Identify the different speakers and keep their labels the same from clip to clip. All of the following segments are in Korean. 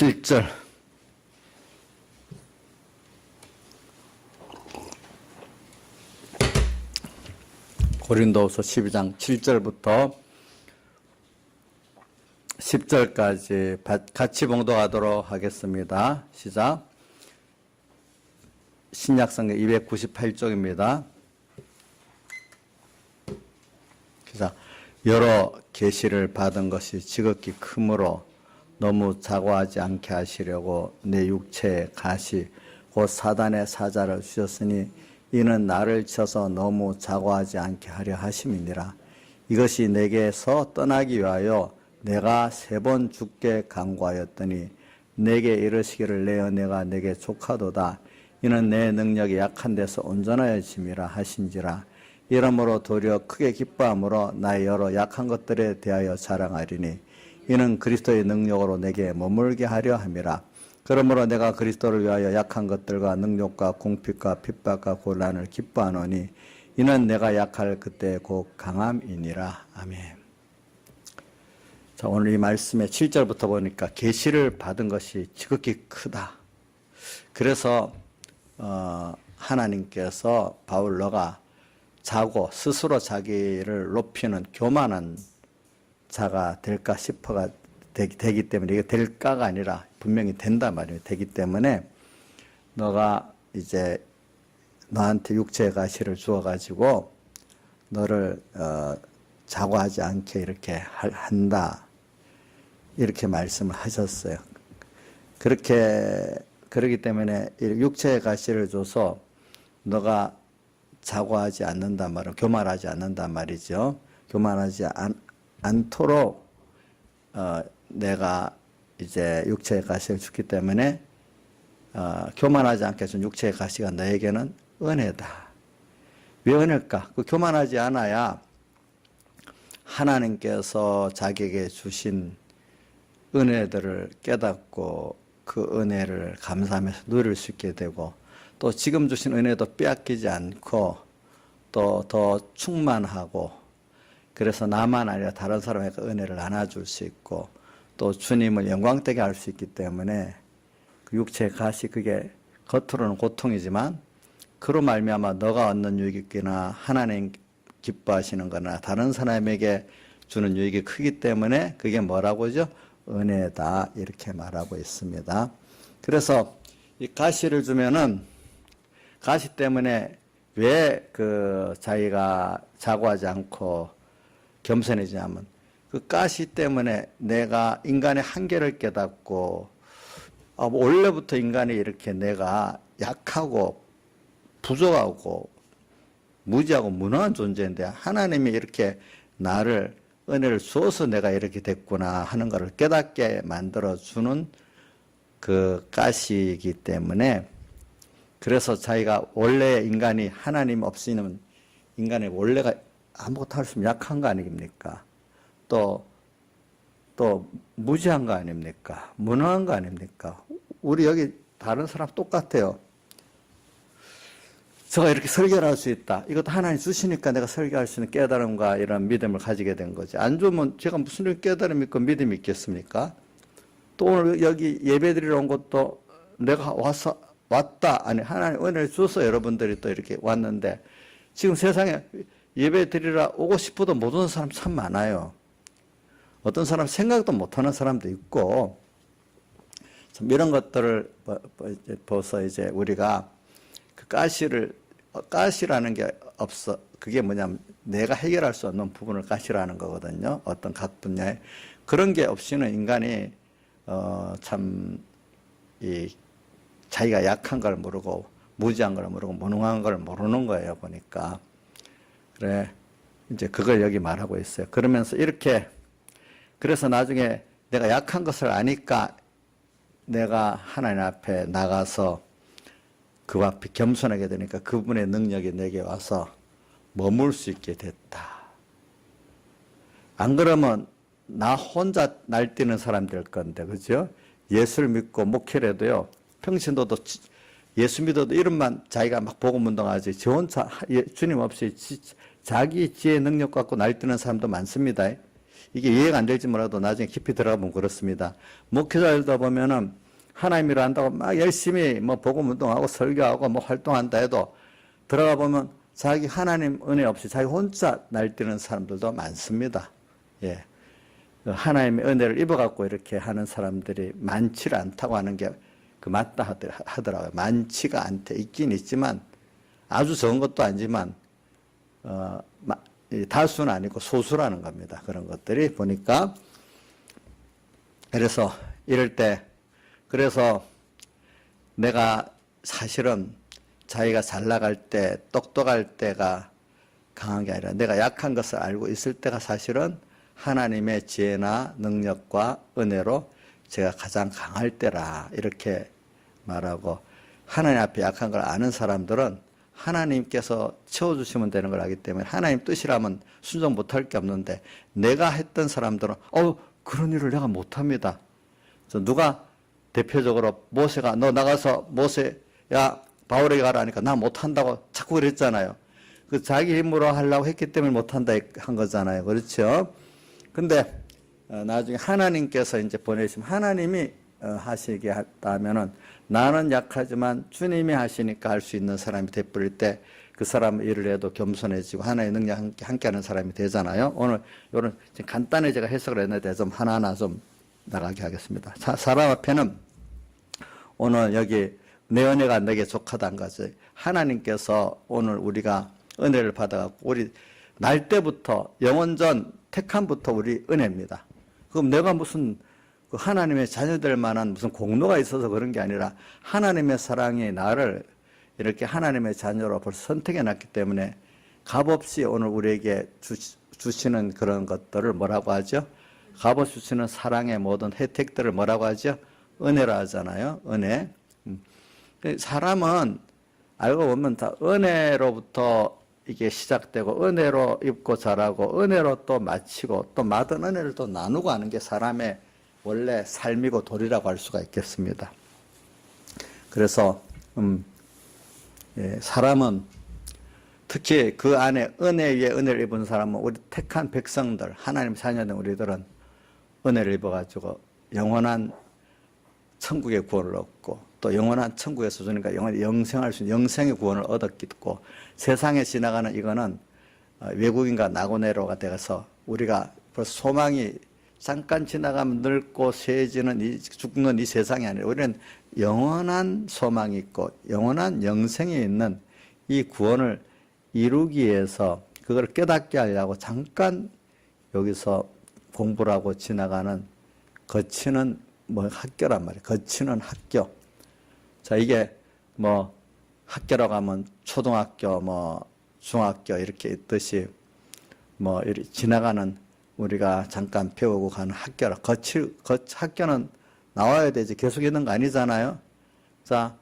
Speaker 1: 7절 고린도후서 12장 7절부터 10절까지 같이 봉독하도록 하겠습니다. 시작. 신약성경 298쪽입니다. 시작. 여러 계시를 받은 것이 지극히 크므로 너무 자고하지 않게 하시려고 내 육체에 가시 곧 사단의 사자를 주셨으니 이는 나를 쳐서 너무 자고하지 않게 하려 하심이니라. 이것이 내게서 떠나기 위하여 내가 3번 죽게 간구하였더니 내게 이르시기를 내 은혜가 내게 족하도다. 이는 내 능력이 약한 데서 온전하여짐이라 하신지라. 이러므로 도리어 크게 기뻐함으로 나의 여러 약한 것들에 대하여 자랑하리니 이는 그리스도의 능력으로 내게 머물게 하려 함이라. 그러므로 내가 그리스도를 위하여 약한 것들과 능력과 공핍과 핍박과 곤란을 기뻐하노니 이는 내가 약할 그때 곧 강함이니라. 아멘. 자, 오늘 이 말씀의 7절부터 보니까 계시를 받은 것이 지극히 크다. 그래서 하나님께서 바울 너가 자고 스스로 자기를 높이는 교만한 자가 될까 싶어가 되기 때문에, 이게 될까가 아니라 분명히 된단 말이에요. 되기 때문에 너가 이제 너한테 육체의 가시를 주어가지고 너를 자고하지 않게 이렇게 한다, 이렇게 말씀을 하셨어요. 그러기 때문에 육체의 가시를 줘서 너가 자고하지 않는단 말은 교만하지 않는단 말이죠. 교만하지 않도록 내가 이제 육체의 가시를 줬기 때문에 교만하지 않게 준 육체의 가시가 너에게는 은혜다. 왜 은혜일까? 그 교만하지 않아야 하나님께서 자기에게 주신 은혜들을 깨닫고 그 은혜를 감사하면서 누릴 수 있게 되고, 또 지금 주신 은혜도 빼앗기지 않고 또 더 충만하고, 그래서 나만 아니라 다른 사람에게 은혜를 나눠줄 수 있고 또 주님을 영광되게 할 수 있기 때문에 그 육체의 가시, 그게 겉으로는 고통이지만 그로 말미암아 너가 얻는 유익이나 하나님 기뻐하시는 거나 다른 사람에게 주는 유익이 크기 때문에 그게 뭐라고 하죠? 은혜다, 이렇게 말하고 있습니다. 그래서 이 가시를 주면은 가시 때문에 왜 자기가 자고하지 않고 겸손해지냐면 그 가시 때문에 내가 인간의 한계를 깨닫고, 원래부터 인간이 이렇게 내가 약하고 부족하고 무지하고 무능한 존재인데 하나님이 이렇게 나를 은혜를 주어서 내가 이렇게 됐구나 하는 것을 깨닫게 만들어주는 그 가시이기 때문에, 그래서 자기가 원래 인간이 하나님 없이는 인간의 원래가 아무것도 할 수 없는 약한 거 아닙니까? 또 무지한 거 아닙니까? 무능한 거 아닙니까? 우리 여기 다른 사람 똑같아요. 제가 이렇게 설교를 할 수 있다. 이것도 하나님 주시니까 내가 설교할 수 있는 깨달음과 이런 믿음을 가지게 된 거지. 안 주면 제가 무슨 깨달음이 있고 믿음이 있겠습니까? 또 오늘 여기 예배드리러 온 것도 내가 왔다. 아니, 하나님 은혜를 줘서 여러분들이 또 이렇게 왔는데, 지금 세상에 예배 드리러 오고 싶어도 못 오는 사람 참 많아요. 어떤 사람 생각도 못하는 사람도 있고, 이런 것들을 봐서 이제 우리가 그 가시라는 게 없어. 그게 뭐냐면 내가 해결할 수 없는 부분을 가시라는 거거든요. 어떤 각 분야에. 그런 게 없이는 인간이 자기가 약한 걸 모르고 무지한 걸 모르고 무능한 걸 모르는 거예요, 보니까. 그래, 이제 그걸 여기 말하고 있어요. 그러면서 그래서 나중에 내가 약한 것을 아니까 내가 하나님 앞에 나가서 그 앞에 겸손하게 되니까 그분의 능력이 내게 와서 머물 수 있게 됐다. 안 그러면 나 혼자 날뛰는 사람 될 건데, 그죠? 예수를 믿고 목회를 해도요, 평신도도 예수 믿어도 이름만 자기가 막 복음 운동하지, 저 혼자 주님 없이 자기 지혜 능력 갖고 날뛰는 사람도 많습니다. 이게 이해가 안 될지 몰라도 나중에 깊이 들어가보면 그렇습니다. 목회자들도 보면은 하나님 일을 한다고 막 열심히 뭐 복음 운동하고 설교하고 뭐 활동한다 해도 들어가 보면 자기 하나님 은혜 없이 자기 혼자 날뛰는 사람들도 많습니다. 예. 하나님의 은혜를 입어갖고 이렇게 하는 사람들이 많지를 않다고 하는 게 그 맞다 하더라고요. 많지가 않대. 있긴 있지만 아주 적은 것도 아니지만 다수는 아니고 소수라는 겁니다. 그런 것들이 보니까. 그래서 이럴 때 그래서 내가 사실은 자기가 잘 나갈 때 똑똑할 때가 강한 게 아니라 내가 약한 것을 알고 있을 때가 사실은 하나님의 지혜나 능력과 은혜로 제가 가장 강할 때라 이렇게 말하고, 하나님 앞에 약한 걸 아는 사람들은 하나님께서 채워주시면 되는 걸 알기 때문에 하나님 뜻이라면 순종 못할 게 없는데, 내가 했던 사람들은 그런 일을 내가 못합니다. 누가 대표적으로 모세가 너 나가서 모세야 바울에게 가라 하니까 나 못한다고 자꾸 그랬잖아요. 그 자기 힘으로 하려고 했기 때문에 못한다 한 거잖아요. 그렇죠? 근데 나중에 하나님께서 이제 보내시면 하나님이 하시게 했다면은 나는 약하지만 주님이 하시니까 할 수 있는 사람이 되버릴 때 그 사람은 일을 해도 겸손해지고 하나의 능력 함께하는 사람이 되잖아요. 오늘 이런 간단히 제가 해석을 했는데 좀 하나하나 좀 나가게 하겠습니다. 사람 앞에는 오늘 여기 내 은혜가 내게 족하다는 것을 하나님께서 오늘 우리가 은혜를 받아갖고 우리 날 때부터 영원전 택함부터 우리 은혜입니다. 그럼 내가 무슨 그 하나님의 자녀될 만한 무슨 공로가 있어서 그런 게 아니라 하나님의 사랑이 나를 이렇게 하나님의 자녀로 벌써 선택해 놨기 때문에 값없이 오늘 우리에게 주시는 그런 것들을 뭐라고 하죠? 값없이 주시는 사랑의 모든 혜택들을 뭐라고 하죠? 은혜라 하잖아요. 은혜. 사람은 알고 보면 다 은혜로부터 이게 시작되고 은혜로 입고 자라고 은혜로 또 마치고 또 받은 은혜를 또 나누고 하는 게 사람의 원래 삶이고 도리라고 할 수가 있겠습니다. 그래서 사람은 특히 그 안에 은혜 위에 은혜를 입은 사람은 우리 택한 백성들, 하나님 자녀된 우리들은 은혜를 입어가지고 영원한 천국의 구원을 얻고 또 영원한 천국에서 주니까 영생할 수 있는 영생의 구원을 얻었고, 세상에 지나가는 이거는 외국인과 나고네로가 되어서 우리가 벌써 소망이 잠깐 지나가면 늙고 쇠해지는 죽는 이 세상이 아니라 우리는 영원한 소망이 있고 영원한 영생에 있는 이 구원을 이루기 위해서 그걸 깨닫게 하려고 잠깐 여기서 공부를 하고 지나가는 거치는 학교란 말이에요. 거치는 학교. 자, 이게 학교라고 하면 초등학교, 중학교 이렇게 있듯이 이렇게 지나가는 우리가 잠깐 배우고 가는 학교라. 학교는 나와야 되지. 계속 있는 거 아니잖아요. 자,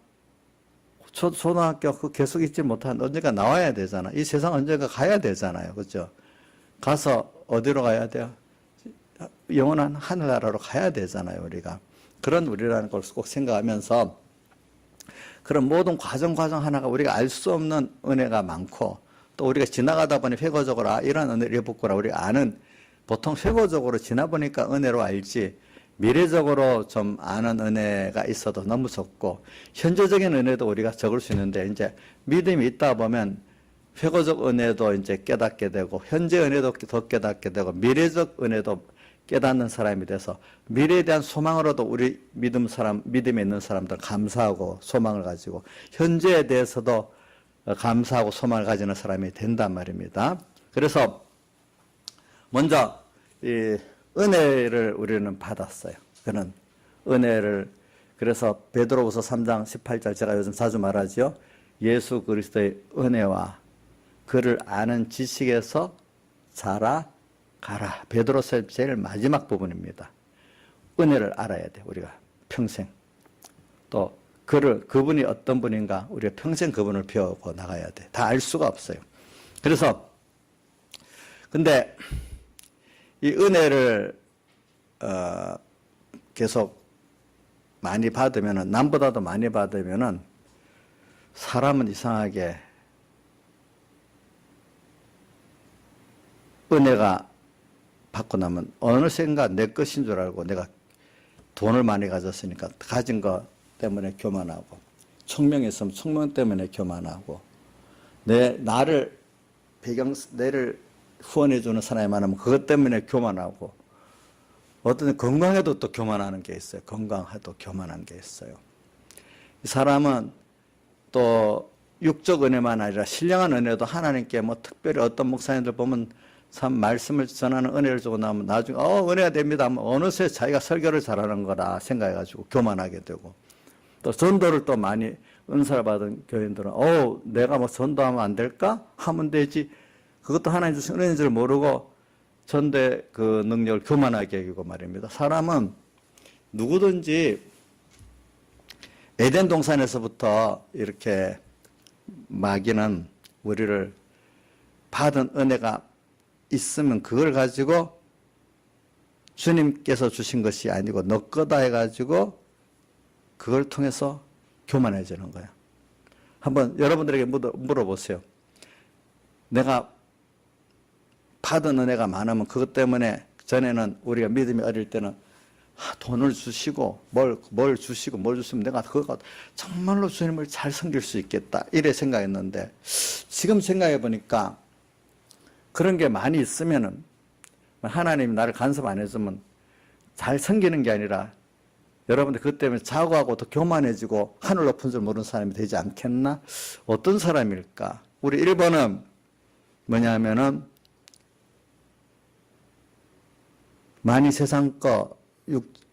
Speaker 1: 초등학교 계속 있지 못한 언젠가 나와야 되잖아. 이 세상 언젠가 가야 되잖아요. 그죠? 가서 어디로 가야 돼요? 영원한 하늘나라로 가야 되잖아요. 우리가. 그런 우리라는 걸 꼭 생각하면서 그런 모든 과정 하나가 우리가 알 수 없는 은혜가 많고, 또 우리가 지나가다 보니 회고적으로 이런 은혜를 입었구나 우리가 아는, 보통 회고적으로 지나보니까 은혜로 알지 미래적으로 좀 아는 은혜가 있어도 너무 적고, 현재적인 은혜도 우리가 적을 수 있는데 이제 믿음이 있다 보면 회고적 은혜도 이제 깨닫게 되고 현재 은혜도 더 깨닫게 되고 미래적 은혜도 깨닫는 사람이 돼서 미래에 대한 소망으로도 우리 믿음에 있는 사람들 감사하고 소망을 가지고 현재에 대해서도 감사하고 소망을 가지는 사람이 된단 말입니다. 그래서 먼저 이 은혜를 우리는 받았어요. 그는 은혜를, 그래서 베드로후서 3장 18절 제가 요즘 자주 말하죠. 예수 그리스도의 은혜와 그를 아는 지식에서 자라가라. 베드로서의 제일 마지막 부분입니다. 은혜를 알아야 돼, 우리가 평생. 또 그분이 어떤 분인가 우리가 평생 그분을 배우고 나가야 돼. 다 알 수가 없어요. 그래서 근데 이 은혜를 계속 많이 받으면은, 남보다도 많이 받으면은 사람은 이상하게 은혜가 받고 나면 어느샌가 내 것인 줄 알고 내가 돈을 많이 가졌으니까 가진 것 때문에 교만하고, 총명했으면 총명 때문에 교만하고, 나를 후원해주는 사람이 많으면 그것 때문에 교만하고, 어떤 건강해도 또 교만하는 게 있어요. 건강해도 교만한 게 있어요. 이 사람은 또 육적 은혜만 아니라 신령한 은혜도 하나님께 뭐 특별히 어떤 목사님들 보면 참 말씀을 전하는 은혜를 주고 나면 나중에 은혜가 됩니다 하면 어느새 자기가 설교를 잘하는 거라 생각해가지고 교만하게 되고, 또 전도를 또 많이 은사를 받은 교인들은 내가 뭐 전도하면 안 될까? 하면 되지. 그것도 하나님 주신 은혜인 줄 모르고 전대 그 능력을 교만하게 여기고 말입니다. 사람은 누구든지 에덴 동산에서부터 이렇게 마귀는 우리를 받은 은혜가 있으면 그걸 가지고 주님께서 주신 것이 아니고 너 거다 해가지고 그걸 통해서 교만해지는 거예요. 한번 여러분들에게 물어보세요. 내가 받은 은혜가 많으면 그것 때문에 전에는 우리가 믿음이 어릴 때는 돈을 주시고 뭘 주시면 내가 그거 정말로 주님을 잘 섬길 수 있겠다 이래 생각했는데, 지금 생각해 보니까 그런 게 많이 있으면은 하나님이 나를 간섭 안 해주면 잘 섬기는 게 아니라 여러분들 그것 때문에 자고하고 더 교만해지고 하늘 높은 줄 모르는 사람이 되지 않겠나? 어떤 사람일까? 우리 1번은 뭐냐면은 많이 세상 거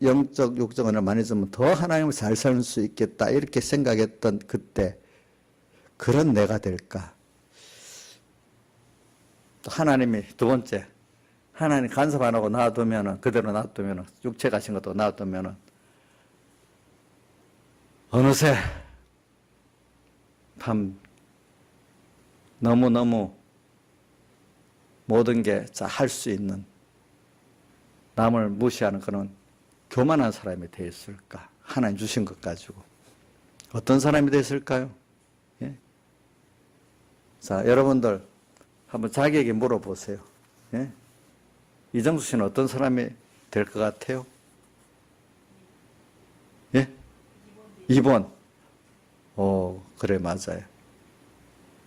Speaker 1: 영적 육적 은혜를 많이 주면 더 하나님을 잘 살 수 있겠다 이렇게 생각했던 그때 그런 내가 될까? 또 하나님이 두 번째, 하나님 간섭 안 하고 놔두면은, 그대로 놔두면은, 육체 가신 것도 놔두면은 어느새 참 너무너무 모든 게 할 수 있는, 남을 무시하는 그런 교만한 사람이 되었을까? 하나님 주신 것 가지고 어떤 사람이 되었을까요? 예? 자, 여러분들 한번 자기에게 물어보세요. 예? 이정수 씨는 어떤 사람이 될 것 같아요? 예? 2번. 그래, 맞아요.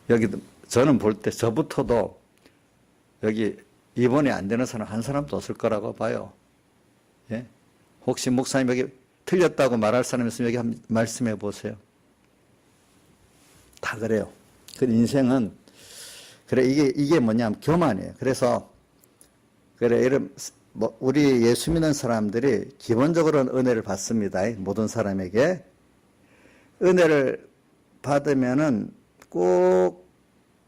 Speaker 1: 여기, 저는 볼 때 저부터도 여기 2번이 안 되는 사람 한 사람도 없을 거라고 봐요. 예? 혹시 목사님 여기 틀렸다고 말할 사람 있으면 여기 한번 말씀해 보세요. 다 그래요. 그 인생은, 그래, 이게 뭐냐면 교만이에요. 그래서, 그래, 우리 예수 믿는 사람들이 기본적으로는 은혜를 받습니다. 모든 사람에게. 은혜를 받으면은 꼭,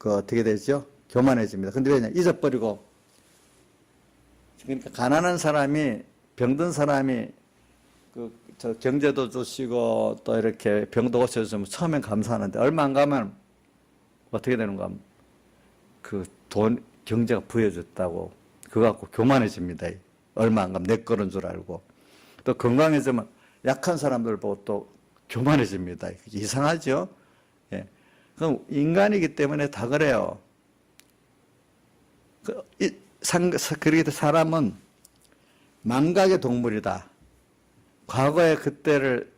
Speaker 1: 어떻게 되죠? 교만해집니다. 근데 왜냐? 잊어버리고. 그러니까 가난한 사람이, 병든 사람이, 저 경제도 주시고 또 이렇게 병도 고쳐주면 처음엔 감사하는데 얼마 안 가면 어떻게 되는가 하면 경제가 부여졌다고 그거 갖고 교만해집니다. 얼마 안 가면 내 거는 줄 알고. 또 건강해지면 약한 사람들 보고 또 교만해집니다. 이상하죠? 예. 그럼 인간이기 때문에 다 그래요. 그렇게 사람은 망각의 동물이다. 과거의 그때를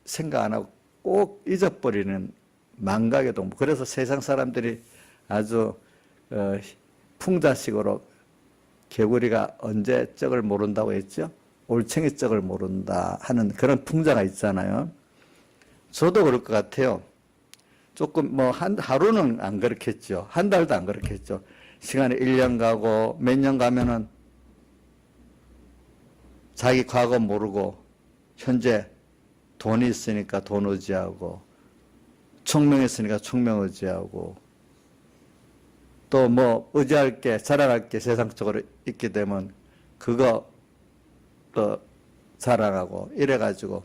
Speaker 1: 생각 안 하고 꼭 잊어버리는 망각의 동물. 그래서 세상 사람들이 아주 풍자식으로 개구리가 언제 적을 모른다고 했죠? 올챙이 적을 모른다 하는 그런 풍자가 있잖아요. 저도 그럴 것 같아요. 조금 하루는 안 그렇겠죠. 한 달도 안 그렇겠죠. 시간이 1년 가고 몇 년 가면은 자기 과거 모르고 현재 돈이 있으니까 돈 의지하고, 총명했으니까 총명 의지하고, 또 의지할 게, 자랑할 게 세상적으로 있게 되면 그거 또 자랑하고 이래가지고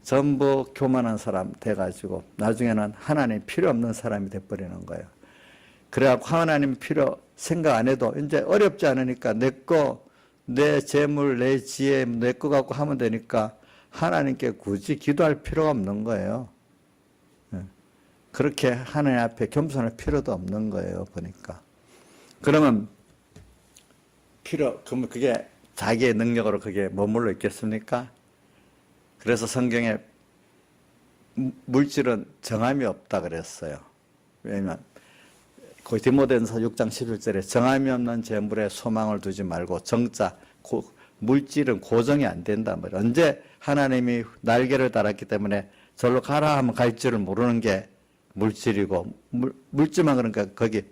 Speaker 1: 전부 교만한 사람 돼가지고 나중에는 하나님 필요 없는 사람이 돼버리는 거예요. 그래갖고 하나님 생각 안 해도 이제 어렵지 않으니까 내 재물, 내 지혜, 내 거 갖고 하면 되니까 하나님께 굳이 기도할 필요가 없는 거예요. 그렇게 하나님 앞에 겸손할 필요도 없는 거예요, 보니까. 그러면 그러면 그게 자기의 능력으로 그게 머물러 있겠습니까? 그래서 성경에 물질은 정함이 없다 그랬어요. 왜냐면 디모데전서 6장 11절에 정함이 없는 재물에 소망을 두지 말고 정자 물질은 고정이 안 된단 말이에요. 언제 하나님이 날개를 달았기 때문에 절로 가라 하면 갈 줄을 모르는 게 물질이고 물질만 그러니까 거기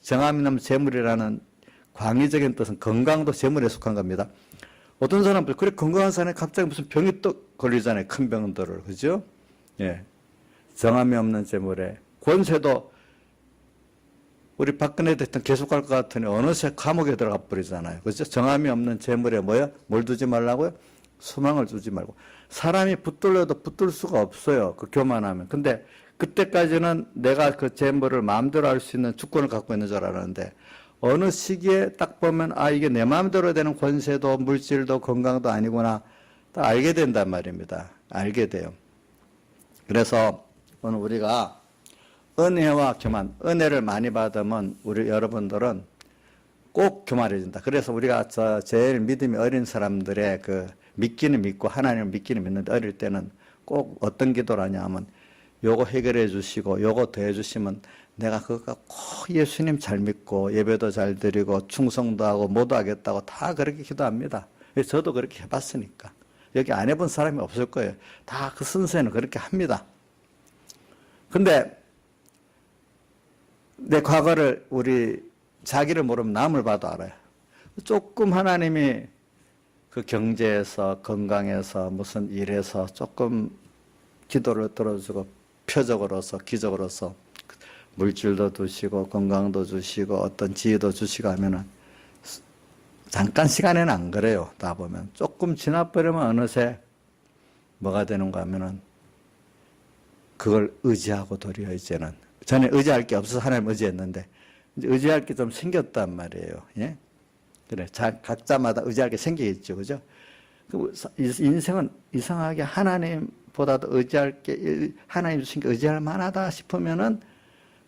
Speaker 1: 정함이 없는 재물이라는 광의적인 뜻은 건강도 재물에 속한 겁니다. 어떤 사람들 그래 건강한 사람이 갑자기 무슨 병이 또 걸리잖아요. 큰 병들을 그죠? 예, 정함이 없는 재물에 권세도 우리 박근혜 대통령 계속 갈 것 같으니 어느새 감옥에 들어가 버리잖아요. 그죠? 정함이 없는 재물에 뭐야? 뭘 두지 말라고요? 소망을 두지 말고. 사람이 붙들려도 붙들 수가 없어요. 그 교만하면. 근데 그때까지는 내가 그 재물을 마음대로 할 수 있는 주권을 갖고 있는 줄 알았는데 어느 시기에 딱 보면 아 이게 내 마음대로 되는 권세도 물질도 건강도 아니구나 딱 알게 된단 말입니다. 알게 돼요. 그래서 오늘 우리가 은혜와 교만, 은혜를 많이 받으면 우리 여러분들은 꼭 교만해진다. 그래서 우리가 제일 믿음이 어린 사람들의 그 믿기는 믿고 하나님을 믿기는 믿는데 어릴 때는 꼭 어떤 기도를 하냐 하면 요거 해결해 주시고 요거 더 해주시면 내가 그거 꼭 예수님 잘 믿고 예배도 잘 드리고 충성도 하고 뭐도 하겠다고 다 그렇게 기도합니다. 저도 그렇게 해봤으니까. 여기 안 해본 사람이 없을 거예요. 다 그 선생은 그렇게 합니다. 근데 내 과거를 우리 자기를 모르면 남을 봐도 알아요. 조금 하나님이 그 경제에서 건강에서 무슨 일에서 조금 기도를 들어주고 표적으로서 기적으로서 물질도 주시고 건강도 주시고 어떤 지혜도 주시고 하면은 잠깐 시간에는 안 그래요. 다 보면 조금 지나버리면 어느새 뭐가 되는가 하면은 그걸 의지하고 도리어 이제는 전에 의지할 게 없어서 하나님 의지했는데 이제 의지할 게 좀 생겼단 말이에요. 예? 그래 각자마다 의지할 게 생기겠죠, 그죠? 인생은 이상하게 하나님보다도 의지할 게 하나님 주신 게 의지할 만하다 싶으면은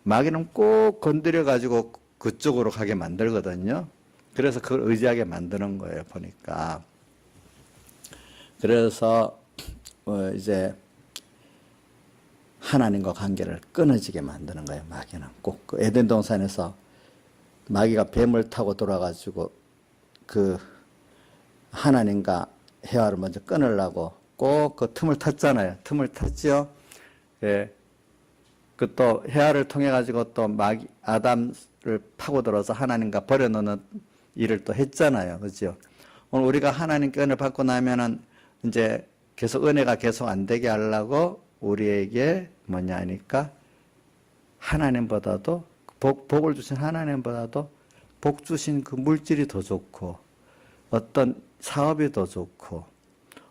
Speaker 1: 마귀는 꼭 건드려 가지고 그쪽으로 가게 만들거든요. 그래서 그걸 의지하게 만드는 거예요, 보니까. 그래서 이제 하나님과 관계를 끊어지게 만드는 거예요, 마귀는. 꼭 그 에덴 동산에서 마귀가 뱀을 타고 돌아가지고 그 하나님과 해와를 먼저 끊으려고 꼭 그 틈을 탔잖아요. 틈을 탔죠. 예. 그 또 해와를 통해 가지고 또 마귀 아담을 파고들어서 하나님과 버려놓는 일을 또 했잖아요. 그죠? 오늘 우리가 하나님께 은혜 받고 나면은 이제 계속 은혜가 계속 안 되게 하려고 우리에게 뭐냐 하니까 하나님보다도 복을 주신 하나님보다도 복 주신 그 물질이 더 좋고 어떤 사업이 더 좋고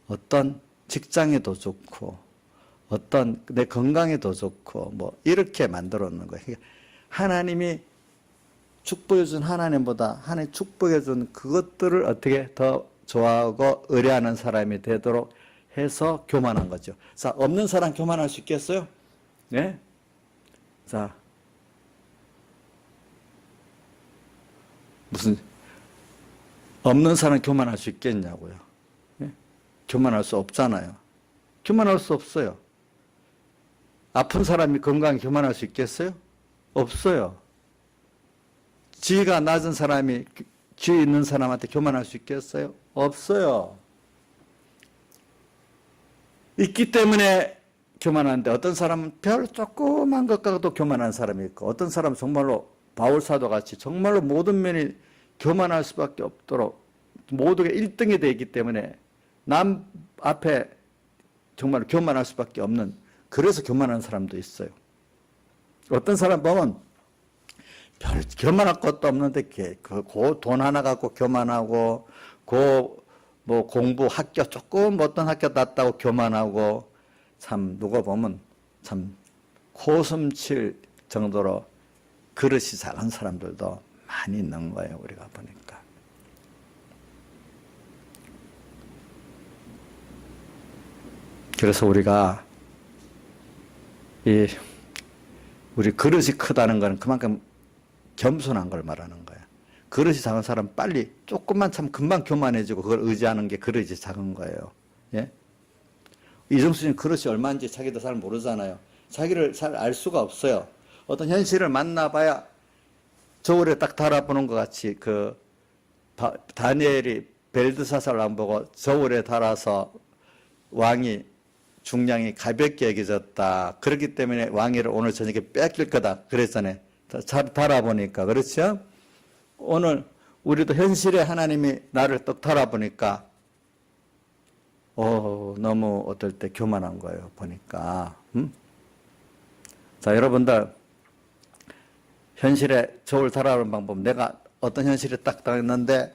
Speaker 1: 어떤 직장이 더 좋고 어떤 내 건강이 더 좋고 뭐 이렇게 만들어 놓는 거예요. 하나님이 축복해 준 하나님보다 하나님 축복해 준 그것들을 어떻게 더 좋아하고 의뢰하는 사람이 되도록 해서 교만한 거죠. 자, 없는 사람 교만할 수 있겠어요? 네? 자, 무슨 없는 사람 교만할 수 있겠냐고요. 네? 교만할 수 없잖아요. 교만할 수 없어요. 아픈 사람이 건강히 교만할 수 있겠어요? 없어요. 지위가 낮은 사람이 지위 있는 사람한테 교만할 수 있겠어요? 없어요. 있기 때문에 교만한데 어떤 사람은 별 조그만 것과도 교만한 사람이 있고 어떤 사람은 정말로 바울사도 같이 정말로 모든 면이 교만할 수밖에 없도록 모두가 1등이 되어 있기 때문에 남 앞에 정말 교만할 수밖에 없는 그래서 교만한 사람도 있어요. 어떤 사람 보면 별 교만할 것도 없는데 돈 하나 갖고 교만하고 뭐 공부 학교 조금 어떤 학교 났다고 교만하고 참 누가 보면 참 코숨칠 정도로 그릇이 작은 사람들도 많이 있는 거예요. 우리가 보니까. 그래서 우리가 우리 그릇이 크다는 것은 그만큼 겸손한 걸 말하는 거예요. 그릇이 작은 사람 빨리 조금만 참 금방 교만해지고 그걸 의지하는 게 그릇이 작은 거예요. 예? 이정수 씨는 그릇이 얼마인지 자기도 잘 모르잖아요. 자기를 잘 알 수가 없어요. 어떤 현실을 만나봐야 저울에 딱 달아보는 것 같이 다니엘이 벨드사살을 안 보고 저울에 달아서 왕이 중량이 가볍게 여겨졌다. 그렇기 때문에 왕위를 오늘 저녁에 뺏길 거다. 그랬잖아요. 잘 달아보니까. 그렇죠? 오늘 우리도 현실에 하나님이 나를 딱 달아보니까 너무 어떨 때 교만한 거예요. 보니까. 자, 여러분들 현실에 저울 달아보는 방법. 내가 어떤 현실에 딱 당했는데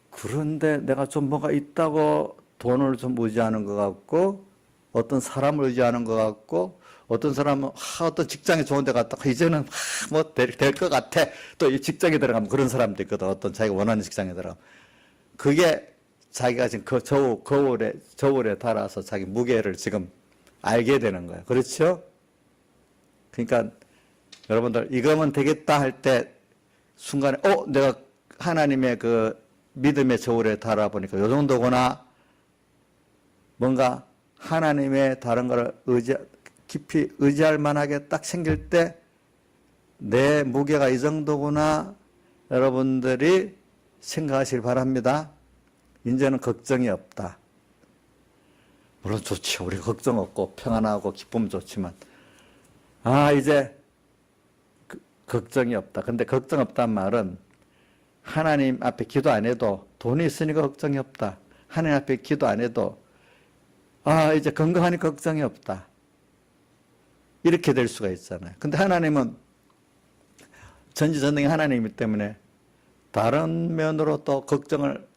Speaker 1: 그런데 내가 좀 뭐가 있다고 돈을 좀 의지하는 것 같고 어떤 사람을 의지하는 것 같고 어떤 사람은 어떤 직장에 좋은 데 갔다가 이제는 뭐 될 것 같아. 또 이 직장에 들어가면 그런 사람도 있거든. 어떤 자기가 원하는 직장에 들어가면. 그게 자기가 지금 그 저울에 달아서 자기 무게를 지금 알게 되는 거예요. 그렇죠? 그러니까 여러분들 이거면 되겠다 할 때 순간에 내가 하나님의 그 믿음의 저울에 달아보니까 요 정도구나. 뭔가 하나님의 다른 거를 깊이 의지할 만하게 딱 생길 때 내 무게가 이 정도구나. 여러분들이 생각하시길 바랍니다. 이제는 걱정이 없다. 물론 좋죠. 우리 걱정 없고 평안하고 기쁨 좋지만 이제 걱정이 없다. 근데 걱정 없다는 말은 하나님 앞에 기도 안 해도 돈이 있으니까 걱정이 없다. 하나님 앞에 기도 안 해도 이제 건강하니까 걱정이 없다. 이렇게 될 수가 있잖아요. 근데 하나님은 전지전능의 하나님이기 때문에 다른 면으로 또 걱정을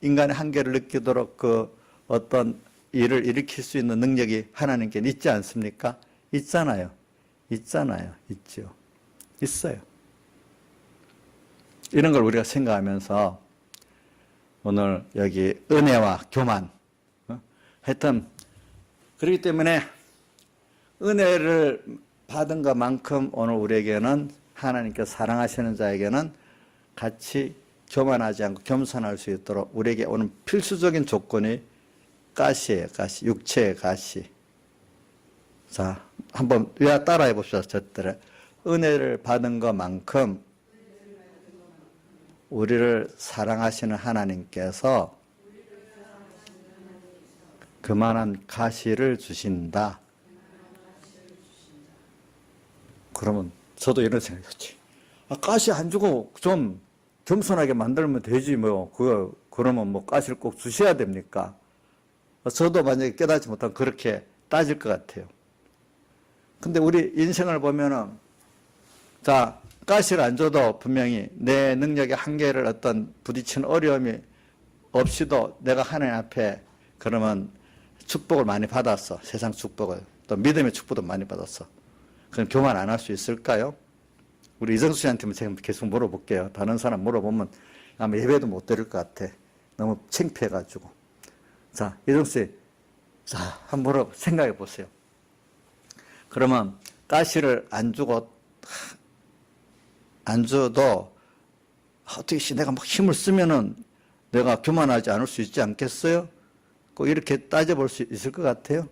Speaker 1: 인간의 한계를 느끼도록 그 어떤 일을 일으킬 수 있는 능력이 하나님께 있지 않습니까? 있잖아요. 있죠. 있어요. 이런 걸 우리가 생각하면서 오늘 여기 은혜와 교만 하여튼 그렇기 때문에 은혜를 받은 것만큼 오늘 우리에게는 하나님께서 사랑하시는 자에게는 같이 교만하지 않고 겸손할 수 있도록 우리에게 오늘 필수적인 조건이 가시예요. 가시, 육체의 가시. 자, 한번 따라해 봅시다. 저들의 은혜를 받은 것만큼 우리를 사랑하시는 하나님께서 그만한 가시를 주신다. 그러면 저도 이런 생각이었지. 가시 안 주고 좀 겸손하게 만들면 되지 뭐. 그러면 뭐 가시를 꼭 주셔야 됩니까? 저도 만약에 깨닫지 못하면 그렇게 따질 것 같아요. 근데 우리 인생을 보면은 자, 가시를 안 줘도 분명히 내 능력의 한계를 어떤 부딪히는 어려움이 없이도 내가 하나님 앞에 그러면 축복을 많이 받았어. 세상 축복을. 또 믿음의 축복도 많이 받았어. 그럼 교만 안 할 수 있을까요? 우리 이정수 씨한테만 제가 계속 물어볼게요. 다른 사람 물어보면 아마 예배도 못 드릴 것 같아. 너무 창피해가지고. 자, 이정수 씨. 자, 한번 생각해 보세요. 그러면 가시를 안 주고, 안 줘도 어떻게 내가 막 힘을 쓰면은 내가 교만하지 않을 수 있지 않겠어요? 꼭 이렇게 따져볼 수 있을 것 같아요?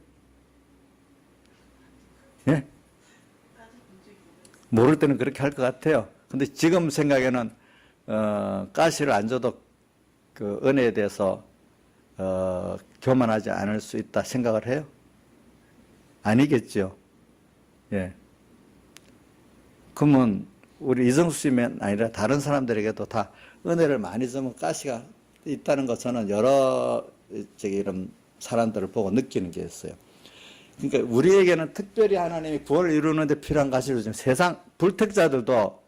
Speaker 1: 예? 모를 때는 그렇게 할 것 같아요. 근데 지금 생각에는, 가시를 안 줘도 그 은혜에 대해서, 교만하지 않을 수 있다 생각을 해요? 아니겠죠? 예. 그러면 우리 이정수 씨만 아니라 다른 사람들에게도 다 은혜를 많이 주면 가시가 있다는 것 저는 여러 이런 사람들을 보고 느끼는 게 있어요. 그러니까 우리에게는 특별히 하나님이 구원을 이루는데 필요한 가시를 주면 세상 불택자들도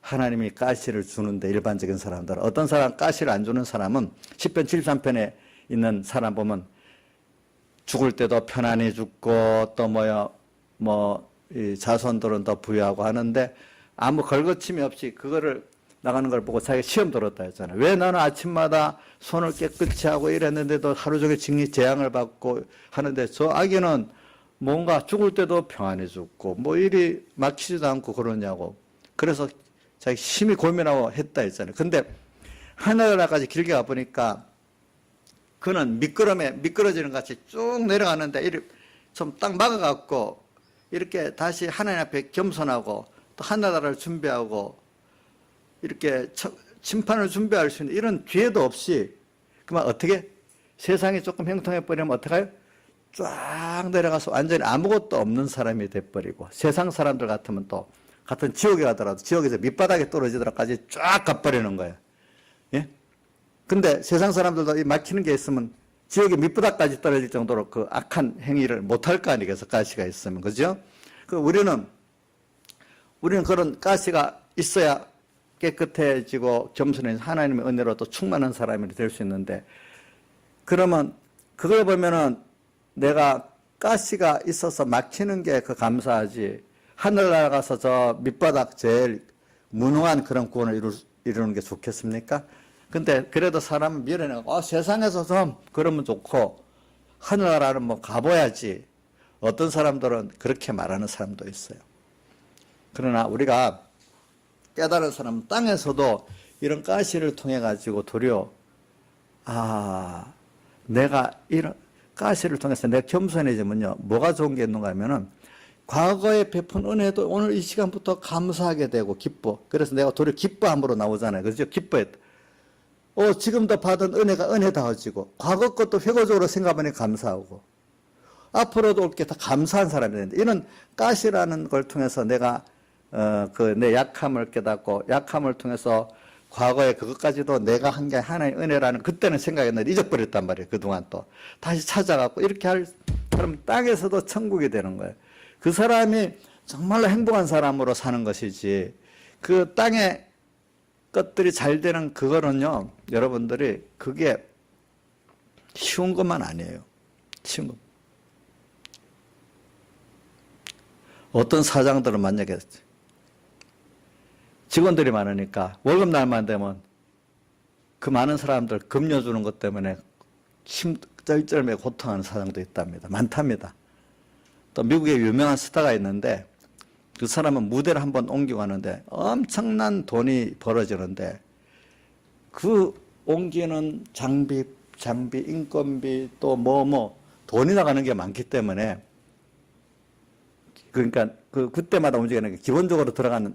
Speaker 1: 하나님이 가시를 주는데 일반적인 사람들 어떤 사람 가시를 안 주는 사람은 10편 73편에 있는 사람 보면 죽을 때도 편안히 죽고 또 이 자손들은 더 부유하고 하는데 아무 걸거침이 없이 그거를 나가는 걸 보고 자기가 시험 들었다 했잖아요. 왜 나는 아침마다 손을 깨끗이 하고 이랬는데도 하루 종일 재앙을 받고 하는데 저 아기는 뭔가 죽을 때도 평안히 죽고 뭐 일이 막히지도 않고 그러냐고. 그래서 자기 심히 고민하고 했다 했잖아요. 근데 하늘나라까지 길게 가보니까 그는 미끄러지는 같이 쭉 내려가는데 이렇게 좀 딱 막아갖고 이렇게 다시 하나님 앞에 겸손하고 또 하늘나라를 준비하고 이렇게 심판을 준비할 수 있는 이런 기회도 없이 그만 어떻게 세상이 조금 형통해 버리면 어떡해요? 쫙 내려가서 완전히 아무것도 없는 사람이 돼버리고 세상 사람들 같으면 또 같은 지옥에 가더라도 지옥에서 밑바닥에 떨어지더라까지 쫙 가버리는 거예요. 예? 근데 세상 사람들도 이 막히는 게 있으면 지옥의 밑바닥까지 떨어질 정도로 그 악한 행위를 못할 거 아니겠어, 가시가 있으면. 그죠? 우리는 그런 가시가 있어야 깨끗해지고 겸손해서 하나님의 은혜로 또 충만한 사람이 될 수 있는데, 그러면 그걸 보면은 내가 가시가 있어서 막히는 게 그 감사하지, 하늘나라 가서 저 밑바닥 제일 무능한 그런 구원을 이루는 게 좋겠습니까? 근데 그래도 사람은 미련해가지고 세상에서 좀 그러면 좋고 하늘나라는 뭐 가봐야지. 어떤 사람들은 그렇게 말하는 사람도 있어요. 그러나 우리가 깨달은 사람은 땅에서도 이런 가시를 통해 가지고 도리어 내가 이런 가시를 통해서 내가 겸손해지면요 뭐가 좋은 게 있는가 하면은 과거에 베푼 은혜도 오늘 이 시간부터 감사하게 되고 기뻐. 그래서 내가 도리어 기뻐함으로 나오잖아요. 그죠? 기뻐했다. 지금도 받은 은혜가 은혜다워지고 과거 것도 회고적으로 생각하니 감사하고 앞으로도 올 게 다 감사한 사람이 되는데, 이런 가시라는 걸 통해서 내가 내 약함을 깨닫고 약함을 통해서 과거에 그것까지도 내가 한 게 하나의 은혜라는 그때는 생각했는데 잊어버렸단 말이에요. 그동안 또 다시 찾아갖고 이렇게 그럼 땅에서도 천국이 되는 거예요. 그 사람이 정말로 행복한 사람으로 사는 것이지, 그 땅에 것들이 잘 되는 그거는요, 여러분들이 그게 쉬운 것만 아니에요. 쉬운 것. 어떤 사장들은 만약에 직원들이 많으니까 월급날만 되면 그 많은 사람들 급료 주는 것 때문에 쩔쩔매 고통하는 사장도 있답니다. 많답니다. 또 미국에 유명한 스타가 있는데 그 사람은 무대를 한번 옮기고 하는데 엄청난 돈이 벌어지는데 그 옮기는 장비, 인건비 또 돈이 나가는 게 많기 때문에, 그러니까 그때마다 움직이는 게 기본적으로 들어가는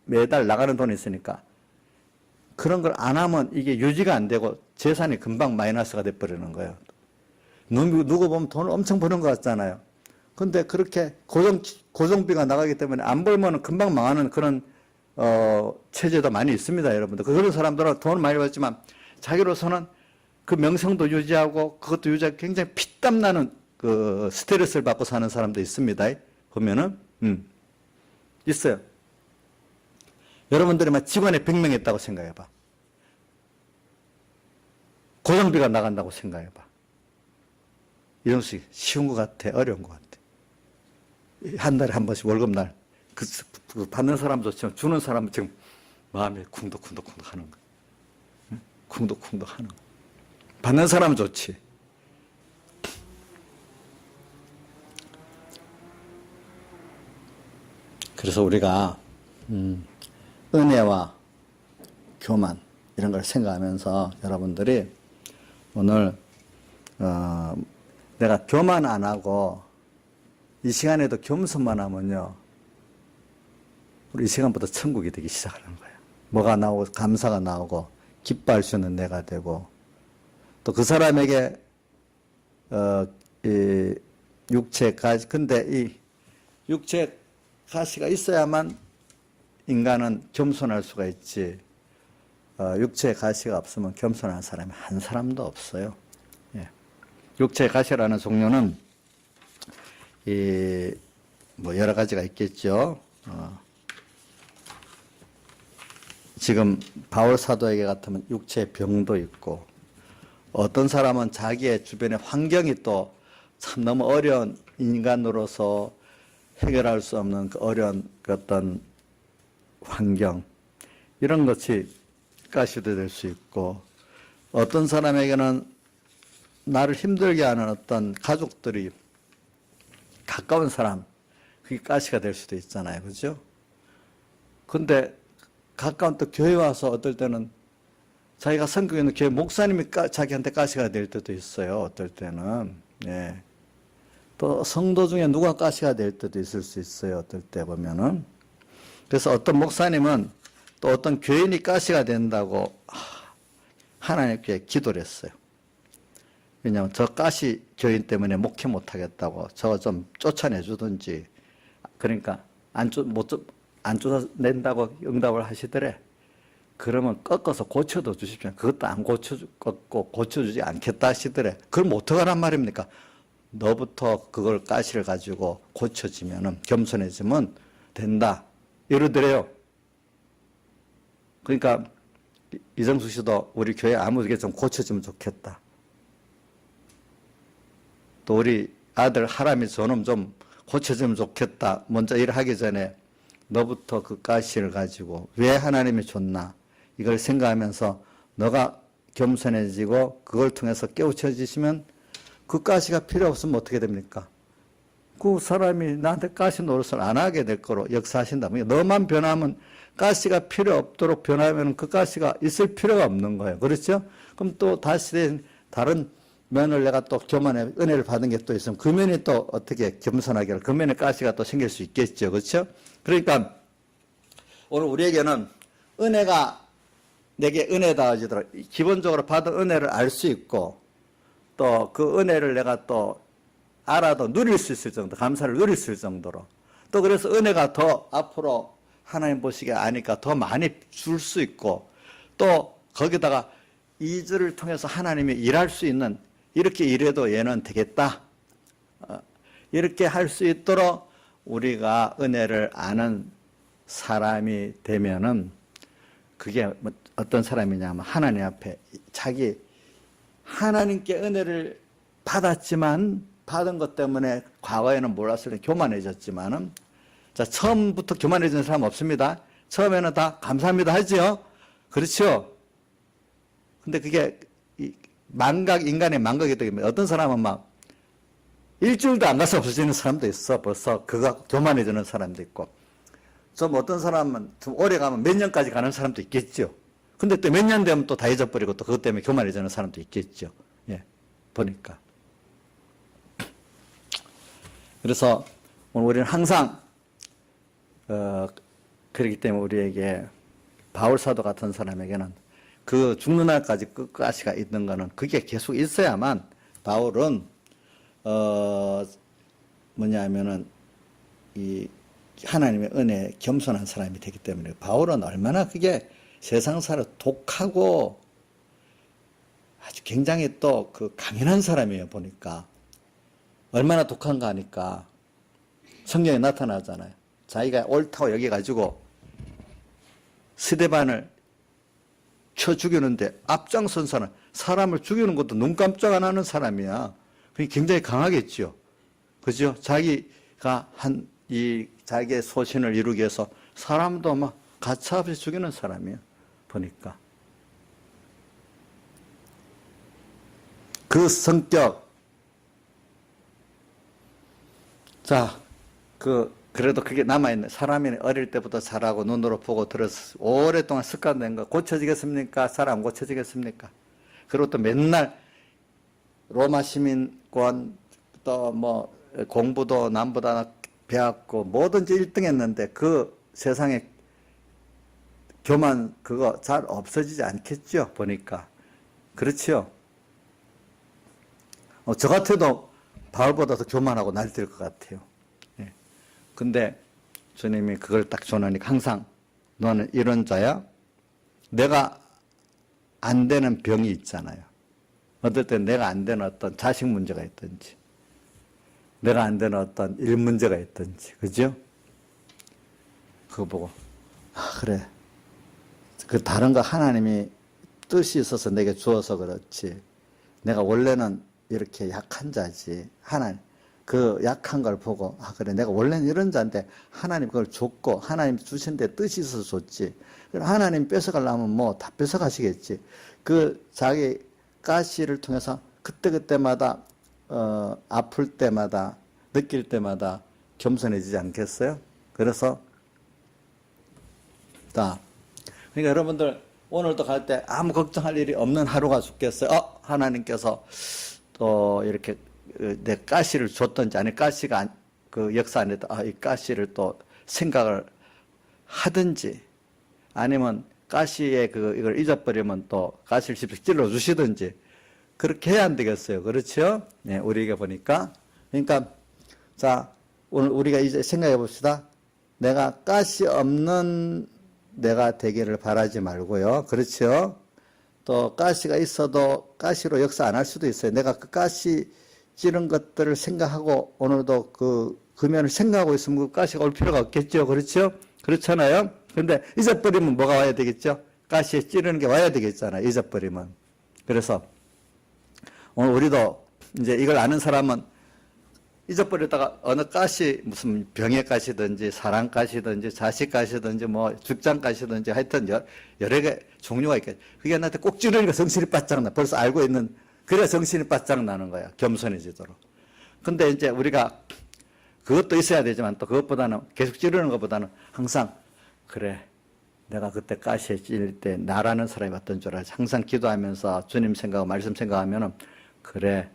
Speaker 1: 매달 나가는 돈이 있으니까 그런 걸 안 하면 이게 유지가 안 되고 재산이 금방 마이너스가 돼버리는 거예요. 누구 보면 돈을 엄청 버는 것 같잖아요. 근데 그렇게 고정비가 나가기 때문에 안 벌면 금방 망하는 그런 체제도 많이 있습니다, 여러분들. 그런 사람들은 돈을 많이 벌지만 자기로서는 그 명성도 유지하고 그것도 유지하고 굉장히 피땀 나는 그 스트레스를 받고 사는 사람도 있습니다. 보면은 있어요. 여러분들이 막 직원에 100명 있다고 생각해봐. 고정비가 나간다고 생각해봐. 이런 식이 쉬운 것 같아, 어려운 것 같아. 한 달에 한 번씩 월급날 그 받는 사람도 지금 주는 사람은 지금 마음이 쿵덕쿵덕 하는 거야. 응? 쿵덕쿵덕 하는 거야. 받는 사람은 좋지. 그래서 우리가 은혜와 교만 이런 걸 생각하면서 여러분들이 오늘 내가 교만 안 하고 이 시간에도 겸손만 하면요, 우리 이 시간부터 천국이 되기 시작하는 거예요. 뭐가 나오고 감사가 나오고 기뻐할 수 있는 내가 되고, 또 그 사람에게 이 육체 가시, 근데 이 육체 가시가 있어야만 인간은 겸손할 수가 있지, 육체의 가시가 없으면 겸손한 사람이 한 사람도 없어요. 예. 육체의 가시라는 종류는 여러 가지가 있겠죠. 지금 바울 사도에게 같으면 육체의 병도 있고, 어떤 사람은 자기의 주변의 환경이 또 참 너무 어려운, 인간으로서 해결할 수 없는 그 어려운 어떤 환경, 이런 것이 가시도 될 수 있고, 어떤 사람에게는 나를 힘들게 하는 어떤 가족들이, 가까운 사람, 그게 가시가 될 수도 있잖아요. 그죠? 근데 가까운 또 교회 와서 어떨 때는 자기가 성격에 있는 교회 목사님이 자기한테 가시가 될 때도 있어요. 어떨 때는. 예. 또 성도 중에 누가 가시가 될 때도 있을 수 있어요. 어떨 때 보면은. 그래서 어떤 목사님은 또 어떤 교인이 가시가 된다고 하나님께 기도를 했어요. 왜냐하면 저 가시 교인 때문에 목회 못하겠다고 저거 좀 쫓아내 주든지, 그러니까 안 쫓아낸다고 응답을 하시더래. 그러면 꺾어서 고쳐도 주십시오. 그것도 안 고쳐주지 않겠다 하시더래. 그럼 어떡하란 말입니까? 너부터 그걸 가시를 가지고 고쳐지면은, 겸손해지면 된다. 이러더래요. 그러니까 이정숙 씨도 우리 교회 아무에게 좀 고쳐지면 좋겠다. 또 우리 아들 하람이 저놈 좀 고쳐지면 좋겠다. 먼저 일하기 전에 너부터 그 가시를 가지고 왜 하나님이 줬나 이걸 생각하면서 너가 겸손해지고 그걸 통해서 깨우쳐지시면 그 가시가 필요 없으면 어떻게 됩니까? 그 사람이 나한테 가시 노릇을 안 하게 될 거로 역사하신다. 너만 변하면, 가시가 필요 없도록 변하면 그 가시가 있을 필요가 없는 거예요. 그렇죠? 그럼 또 다시 다른 면을 내가 또 교만의 은혜를 받은 게 또 있으면 그 면이 또 어떻게 겸손하게, 그 면에 가시가 또 생길 수 있겠죠. 그렇죠? 그러니까 오늘 우리에게는 은혜가 내게 은혜다워지도록 기본적으로 받은 은혜를 알 수 있고, 또 그 은혜를 내가 또 알아도 누릴 수 있을 정도, 감사를 누릴 수 있을 정도로, 또 그래서 은혜가 더 앞으로 하나님 보시기에 아니까 더 많이 줄 수 있고, 또 거기다가 이주를 통해서 하나님이 일할 수 있는, 이렇게 일해도 얘는 되겠다, 이렇게 할 수 있도록 우리가 은혜를 아는 사람이 되면은, 그게 어떤 사람이냐면 하나님 앞에 자기 하나님께 은혜를 받았지만, 받은 것 때문에 과거에는 몰랐을 때 교만해졌지만은, 자, 처음부터 교만해진 사람 없습니다. 처음에는 다 감사합니다 하죠. 그렇죠? 근데 그게 인간의 망각이 되면 어떤 사람은 막 일주일도 안 가서 없어지는 사람도 있어. 벌써 그가 교만해지는 사람도 있고, 좀 어떤 사람은 좀 오래 가면 몇 년까지 가는 사람도 있겠죠. 근데 또 몇 년 되면 또 다 잊어버리고 또 그것 때문에 교만해지는 사람도 있겠죠. 예, 보니까. 그래서 오늘 우리는 항상 그렇기 때문에 우리에게 바울 사도 같은 사람에게는 그 죽는 날까지 끝까지가 있는 거는 그게 계속 있어야만, 바울은 뭐냐면은 이 하나님의 은혜에 겸손한 사람이 되기 때문에, 바울은 얼마나 그게 세상사를 독하고 아주 굉장히 또 그 강인한 사람이에요. 보니까 얼마나 독한가 하니까 성경에 나타나잖아요. 자기가 옳다고 여기가지고 스데반을 쳐 죽이는데 앞장선 사람을 죽이는 것도 눈 깜짝 안 하는 사람이야. 그게 굉장히 강하겠죠. 그죠? 자기가 자기의 소신을 이루기 위해서 사람도 막 가차없이 죽이는 사람이에요. 보니까. 그 성격. 자, 그래도 그게 남아있네. 사람이 어릴 때부터 잘하고 눈으로 보고 들어서 오랫동안 습관된 거 고쳐지겠습니까? 잘 안 고쳐지겠습니까? 그리고 또 맨날 로마 시민권, 또 뭐 공부도 남보다 배웠고 뭐든지 1등 했는데 그 세상에 교만 그거 잘 없어지지 않겠죠? 보니까. 그렇죠? 저 같아도 바울보다 더 교만하고 날뛸 것 같아요. 예. 근데 주님이 그걸 딱 전하니까 항상 너는 이런 자야? 내가 안 되는 병이 있잖아요. 어떨 땐 내가 안 되는 어떤 자식 문제가 있든지, 내가 안 되는 어떤 일 문제가 있든지, 그죠? 그거 보고, 그래. 그 다른 거 하나님이 뜻이 있어서 내게 주어서 그렇지. 내가 원래는 이렇게 약한 자지. 하나님, 그 약한 걸 보고, 그래. 내가 원래는 이런 자인데 하나님 그걸 줬고, 하나님 주신 데 뜻이 있어서 줬지. 하나님 뺏어가려면 뭐 다 뺏어가시겠지. 그 자기 가시를 통해서 그때그때마다, 아플 때마다, 느낄 때마다 겸손해지지 않겠어요? 그래서, 그러니까 여러분들 오늘도 갈 때 아무 걱정할 일이 없는 하루가 죽겠어요. 하나님께서 또 이렇게 내 가시를 줬던지 아니 가시가 그 역사 안에도 이 가시를 또 생각을 하든지 아니면 가시에 이걸 잊어버리면 또 가시를 직접 찔러 주시든지 그렇게 해야 안 되겠어요. 그렇죠? 네, 우리에게 보니까. 그러니까 자, 오늘 우리가 이제 생각해 봅시다. 내가 가시 없는 내가 되기를 바라지 말고요. 그렇죠? 또 가시가 있어도 가시로 역사 안 할 수도 있어요. 내가 그 가시 찌른 것들을 생각하고 오늘도 그 금연을 생각하고 있으면 그 가시가 올 필요가 없겠죠. 그렇죠? 그렇잖아요? 근데 잊어버리면 뭐가 와야 되겠죠? 가시에 찌르는 게 와야 되겠잖아요. 잊어버리면. 그래서 오늘 우리도 이제 이걸 아는 사람은 잊어버렸다가 어느 가시, 무슨 병의 가시든지 사랑 가시든지 자식 가시든지 뭐 죽장 가시든지 하여튼 여러 개 종류가 있겠죠. 그게 나한테 꼭 찌르니까 정신이 바짝 나. 벌써 알고 있는, 그래야 정신이 바짝 나는 거야. 겸손해지도록. 근데 이제 우리가 그것도 있어야 되지만 또 그것보다는 계속 찌르는 것보다는 항상 그래. 내가 그때 가시에 찔릴 때 나라는 사람이 왔던 줄 알지. 항상 기도하면서 주님 생각하고 말씀 생각하면은 그래.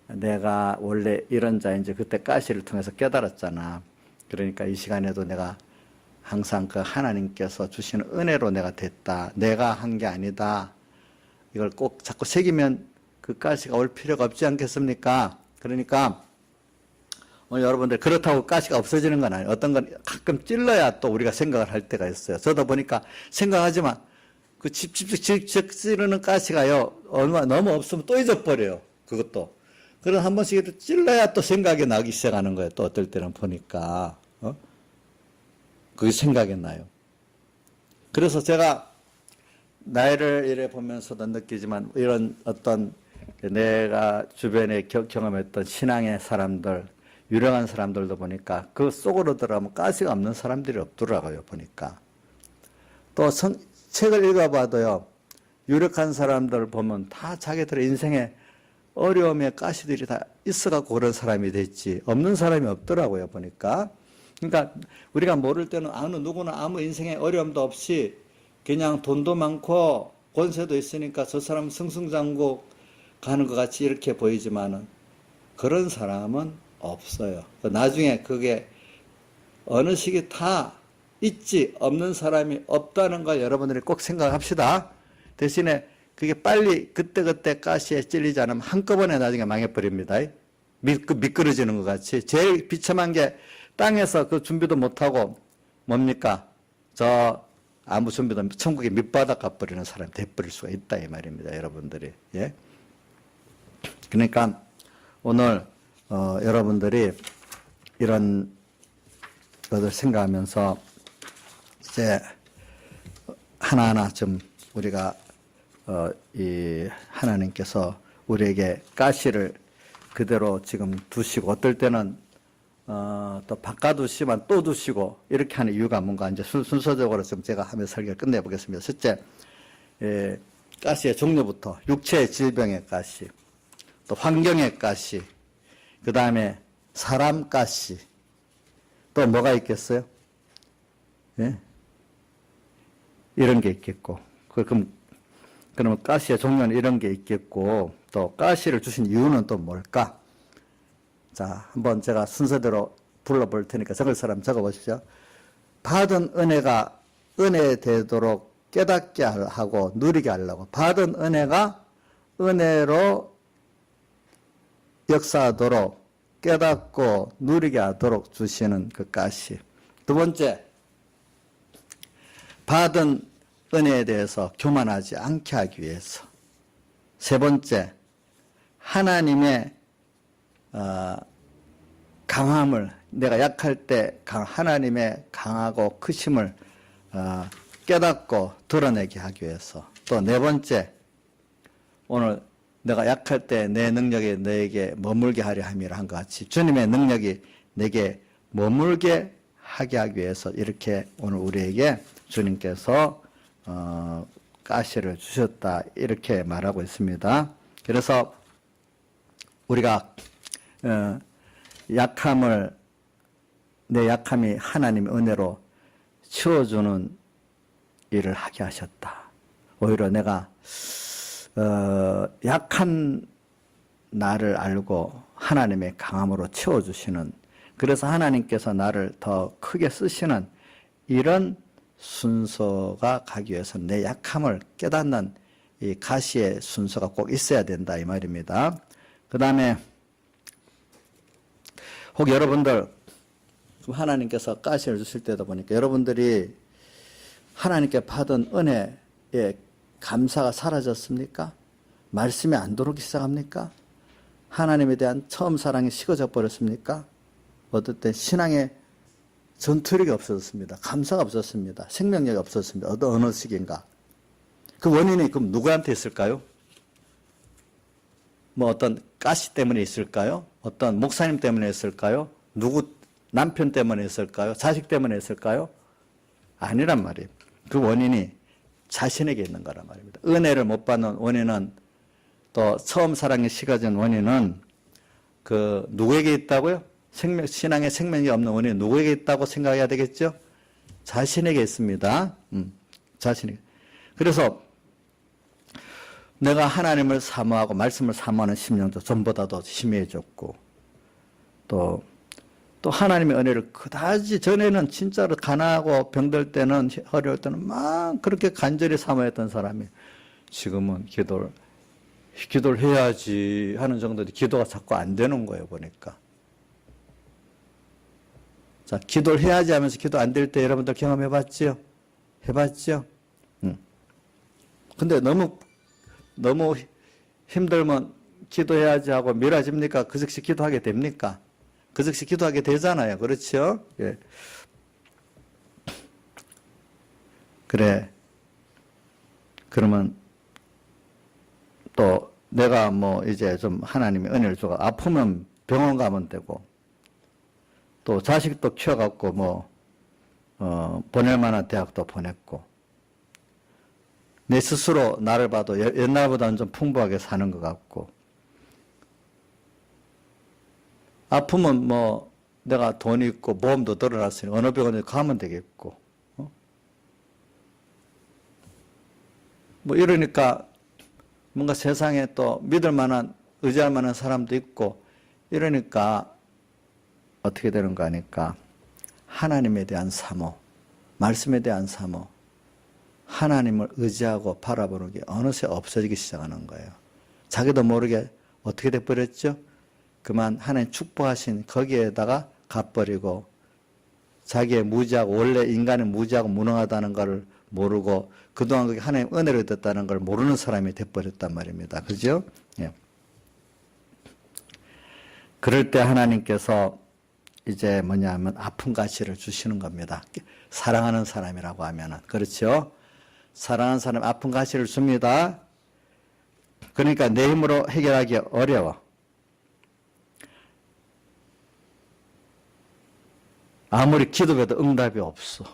Speaker 1: 내가 원래 이런 자인지 그때 가시를 통해서 깨달았잖아. 그러니까 이 시간에도 내가 항상 그 하나님께서 주시는 은혜로 내가 됐다. 내가 한 게 아니다. 이걸 꼭 자꾸 새기면 그 가시가 올 필요가 없지 않겠습니까? 그러니까 오늘 여러분들 그렇다고 가시가 없어지는 건 아니에요. 어떤 건 가끔 찔러야 또 우리가 생각을 할 때가 있어요. 저도 보니까 생각하지만 그 직접 찌르는 가시가요. 얼마 너무 없으면 또 잊어버려요. 그것도. 그래서 한 번씩 찔러야 또 생각이 나기 시작하는 거예요. 또 어떨 때는 보니까. 그게 생각이 나요. 그래서 제가 나이를 이래 보면서도 느끼지만 이런 어떤 내가 주변에 경험했던 신앙의 사람들, 유력한 사람들도 보니까 그 속으로 들어가면 가시가 없는 사람들이 없더라고요. 보니까. 또 책을 읽어봐도요. 유력한 사람들 보면 다 자기들의 인생에 어려움에 가시들이 다 있어갖고 그런 사람이 됐지. 없는 사람이 없더라고요, 보니까. 그러니까 우리가 모를 때는 누구나 아무 인생에 어려움도 없이 그냥 돈도 많고 권세도 있으니까 저 사람은 승승장구 가는 것 같이 이렇게 보이지만은 그런 사람은 없어요. 나중에 그게 어느 시기 다 있지, 없는 사람이 없다는 걸 여러분들이 꼭 생각합시다. 대신에 그게 빨리 그때그때 가시에 찔리지 않으면 한꺼번에 나중에 망해버립니다. 미끄러지는 것 같이. 제일 비참한 게 땅에서 그 준비도 못하고 뭡니까? 아무 준비도 없이 천국에 밑바닥 가버리는 사람이 돼버릴 수가 있다 이 말입니다. 여러분들이. 예? 그러니까 오늘 여러분들이 이런 것을 생각하면서 이제 하나하나 좀 우리가 이 하나님께서 우리에게 가시를 그대로 지금 두시고 어떨 때는 또 바꿔두시면 또 두시고 이렇게 하는 이유가 뭔가 이제 순서적으로 좀 제가 하면서 설교를 끝내보겠습니다. 첫째, 가시의 종류부터 육체의 질병의 가시, 또 환경의 가시, 그 다음에 사람 가시, 또 뭐가 있겠어요? 예? 이런 게 있겠고, 그러면 가시의 종류는 이런 게 있겠고, 또 가시를 주신 이유는 또 뭘까? 자, 한번 제가 순서대로 불러볼 테니까 적을 사람 적어보십시오. 받은 은혜가 은혜 되도록 깨닫게 하고 누리게 하려고. 받은 은혜가 은혜로 역사하도록 깨닫고 누리게 하도록 주시는 그 가시. 두 번째, 받은 은혜에 대해서 교만하지 않게 하기 위해서. 세 번째, 하나님의 강함을, 내가 약할 때 하나님의 강하고 크심을 깨닫고 드러내게 하기 위해서. 또 네 번째, 오늘 내가 약할 때 내 능력이 너에게 머물게 하려 함이라 한 것 같이 주님의 능력이 내게 머물게 하게 하기 위해서 이렇게 오늘 우리에게 주님께서 가시를 주셨다 이렇게 말하고 있습니다. 그래서 우리가 내 약함이 하나님의 은혜로 채워주는 일을 하게 하셨다. 오히려 내가 약한 나를 알고 하나님의 강함으로 채워주시는, 그래서 하나님께서 나를 더 크게 쓰시는 이런 순서가 가기 위해서 내 약함을 깨닫는 이 가시의 순서가 꼭 있어야 된다 이 말입니다. 그 다음에 혹 여러분들 하나님께서 가시를 주실 때도 보니까 여러분들이 하나님께 받은 은혜에 감사가 사라졌습니까? 말씀이 안 들어오기 시작합니까? 하나님에 대한 처음 사랑이 식어져 버렸습니까? 어떨 때 신앙의 전투력이 없어졌습니다. 감사가 없었습니다. 생명력이 없었습니다. 어느 시기인가. 그 원인이 그럼 누구한테 있을까요? 뭐 어떤 가시 때문에 있을까요? 어떤 목사님 때문에 있을까요? 누구 남편 때문에 있을까요? 자식 때문에 있을까요? 아니란 말이에요. 그 원인이 자신에게 있는 거란 말입니다. 은혜를 못 받는 원인은, 또 처음 사랑이 식어진 원인은 그 누구에게 있다고요? 신앙의 생명이 없는 원인은 누구에게 있다고 생각해야 되겠죠? 자신에게 있습니다. 자신에게. 그래서 내가 하나님을 사모하고 말씀을 사모하는 심령도 전보다도 심해졌고, 또 하나님의 은혜를 그다지, 전에는 진짜로 가난하고 병들 때는, 어려울 때는 막 그렇게 간절히 사모했던 사람이 지금은 기도를 해야지 하는 정도로 기도가 자꾸 안 되는 거예요, 보니까. 자, 기도를 해야지 하면서 기도 안 될 때 여러분들 경험해 봤죠? 해봤죠? 근데 너무 힘들면 기도해야지 하고 미뤄집니까? 그 즉시 기도하게 됩니까? 그 즉시 기도하게 되잖아요. 그렇죠? 예. 그래. 그러면 또 내가 뭐 이제 좀 하나님의 은혜를 주고 아프면 병원 가면 되고, 또 자식도 키워갖고 뭐 보낼 만한 대학도 보냈고, 내 스스로 나를 봐도 옛날보다는 좀 풍부하게 사는 것 같고, 아프면 뭐 내가 돈이 있고 보험도 들어놨으니 어느 병원에 가면 되겠고, 뭐 이러니까 뭔가 세상에 또 믿을 만한, 의지할 만한 사람도 있고, 이러니까 어떻게 되는가 하니까 하나님에 대한 사모, 말씀에 대한 사모, 하나님을 의지하고 바라보는 게 어느새 없어지기 시작하는 거예요. 자기도 모르게 어떻게 돼버렸죠? 그만 하나님 축복하신 거기에다가 갚버리고, 자기의 무지하고, 원래 인간은 무지하고 무능하다는 걸 모르고 그동안 그게 하나님 은혜를 얻었다는 걸 모르는 사람이 돼버렸단 말입니다. 그죠? 예. 그럴 때 하나님께서 이제 뭐냐면 아픈 가시를 주시는 겁니다. 사랑하는 사람이라고 하면은. 그렇죠? 사랑하는 사람 아픈 가시를 줍니다. 그러니까 내 힘으로 해결하기 어려워. 아무리 기도해도 응답이 없어.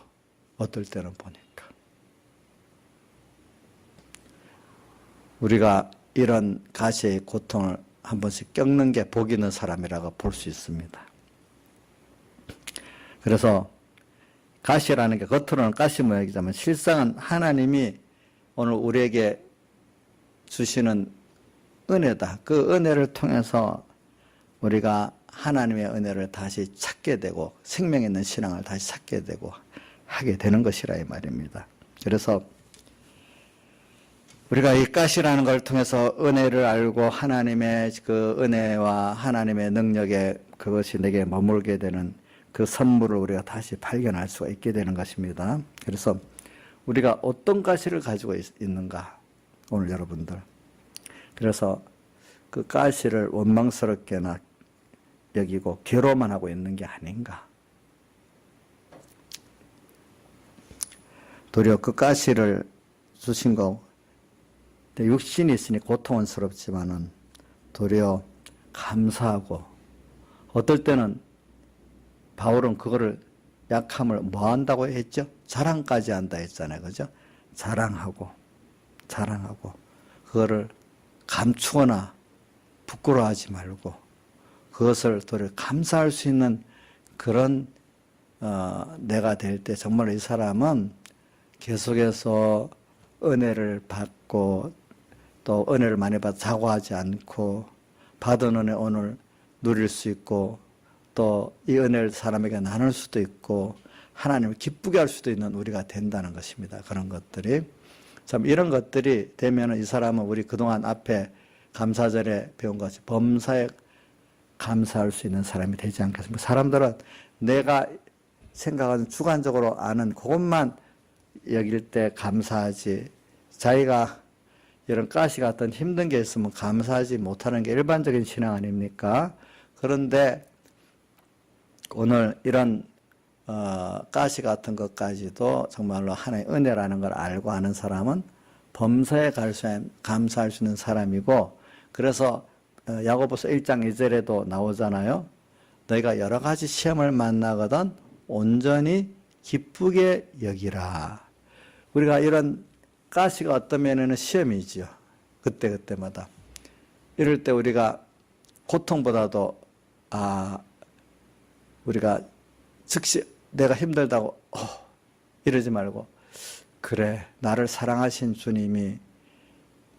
Speaker 1: 어떨 때는 보니까. 우리가 이런 가시의 고통을 한 번씩 겪는 게 복 있는 사람이라고 볼 수 있습니다. 그래서 가시라는 게 겉으로는 가시 모양이지만 실상은 하나님이 오늘 우리에게 주시는 은혜다. 그 은혜를 통해서 우리가 하나님의 은혜를 다시 찾게 되고 생명 있는 신앙을 다시 찾게 되고 하게 되는 것이라 이 말입니다. 그래서 우리가 이 가시라는 걸 통해서 은혜를 알고 하나님의 그 은혜와 하나님의 능력에 그것이 내게 머물게 되는 그 선물을 우리가 다시 발견할 수가 있게 되는 것입니다. 그래서 우리가 어떤 가시를 가지고 있는가, 오늘 여러분들. 그래서 그 가시를 원망스럽게나 여기고 괴로워만 하고 있는 게 아닌가. 도리어 그 가시를 주신 거, 육신이 있으니 고통스럽지만은 도리어 감사하고, 어떨 때는 바울은 그거를 약함을 뭐 한다고 했죠? 자랑까지 한다 했잖아요. 그죠? 자랑하고 그거를 감추거나 부끄러워하지 말고 그것을 도리어 감사할 수 있는 그런 내가 될 때 정말 이 사람은 계속해서 은혜를 받고 또 은혜를 많이 받아 자고하지 않고 받은 은혜 오늘 누릴 수 있고 또 이 은혜를 사람에게 나눌 수도 있고 하나님을 기쁘게 할 수도 있는 우리가 된다는 것입니다. 그런 것들이 참 이런 것들이 되면 이 사람은 우리 그동안 앞에 감사절에 배운 것이 범사에 감사할 수 있는 사람이 되지 않겠습니까? 사람들은 내가 생각하는 주관적으로 아는 그것만 여길 때 감사하지 자기가 이런 가시 같은 힘든 게 있으면 감사하지 못하는 게 일반적인 신앙 아닙니까? 그런데 오늘 이런 가시 같은 것까지도 정말로 하나의 은혜라는 걸 알고 아는 사람은 범사에 감사할 수 있는 사람이고 그래서 야고보서 1장 2절에도 나오잖아요. 너희가 여러 가지 시험을 만나거든 온전히 기쁘게 여기라. 우리가 이런 가시가 어떤 면에는 시험이지요. 그때마다. 이럴 때 우리가 고통보다도 우리가 즉시 내가 힘들다고 이러지 말고 그래 나를 사랑하신 주님이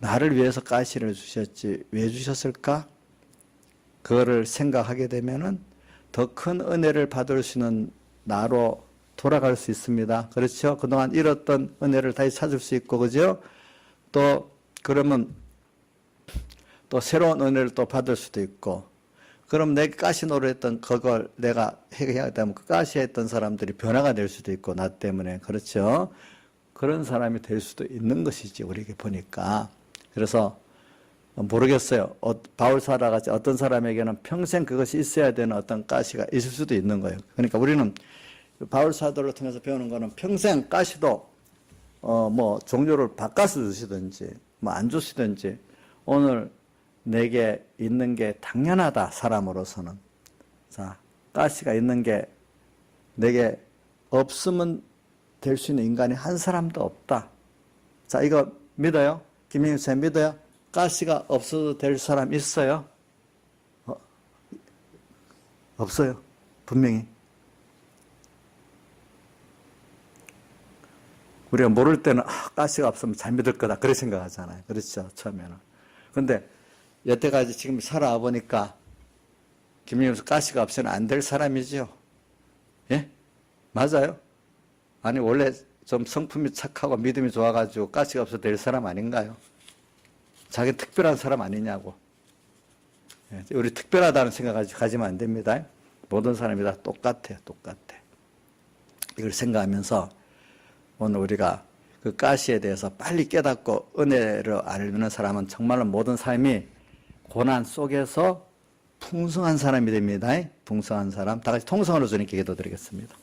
Speaker 1: 나를 위해서 가시를 주셨지 왜 주셨을까? 그거를 생각하게 되면은 더 큰 은혜를 받을 수 있는 나로 돌아갈 수 있습니다. 그렇죠? 그동안 잃었던 은혜를 다시 찾을 수 있고 그죠? 또 그러면 또 새로운 은혜를 또 받을 수도 있고 그럼 내가 가시 노릇했던 그걸 내가 해야 되면 그 가시했던 사람들이 변화가 될 수도 있고 나 때문에 그렇죠? 그런 사람이 될 수도 있는 것이지 우리에게 보니까 그래서 모르겠어요. 바울사라 같이 어떤 사람에게는 평생 그것이 있어야 되는 어떤 가시가 있을 수도 있는 거예요. 그러니까 우리는 바울사도를 통해서 배우는 거는 평생 가시도 뭐 종류를 바꿔서 주시든지 뭐 안 주시든지 오늘 내게 있는 게 당연하다 사람으로서는 자 가시가 있는 게 내게 없으면 될 수 있는 인간이 한 사람도 없다. 자 이거 믿어요? 김영희 쌤 믿어요? 가시가 없어도 될 사람 있어요? 없어요. 분명히. 우리가 모를 때는 가시가 없으면 잘 믿을 거다. 그렇게 생각하잖아요. 그렇죠. 처음에는. 그런데 여태까지 지금 살아와 보니까 김영희 쌤 가시가 없으면 안 될 사람이죠. 예? 맞아요. 아니 원래 좀 성품이 착하고 믿음이 좋아가지고 가시가 없어도 될 사람 아닌가요? 자기 특별한 사람 아니냐고. 우리 특별하다는 생각 가지면 안 됩니다. 모든 사람이 다 똑같아요. 똑같아. 이걸 생각하면서 오늘 우리가 그 가시에 대해서 빨리 깨닫고 은혜를 알는 사람은 정말로 모든 삶이 고난 속에서 풍성한 사람이 됩니다. 풍성한 사람. 다 같이 통성으로 주님께 기도드리겠습니다.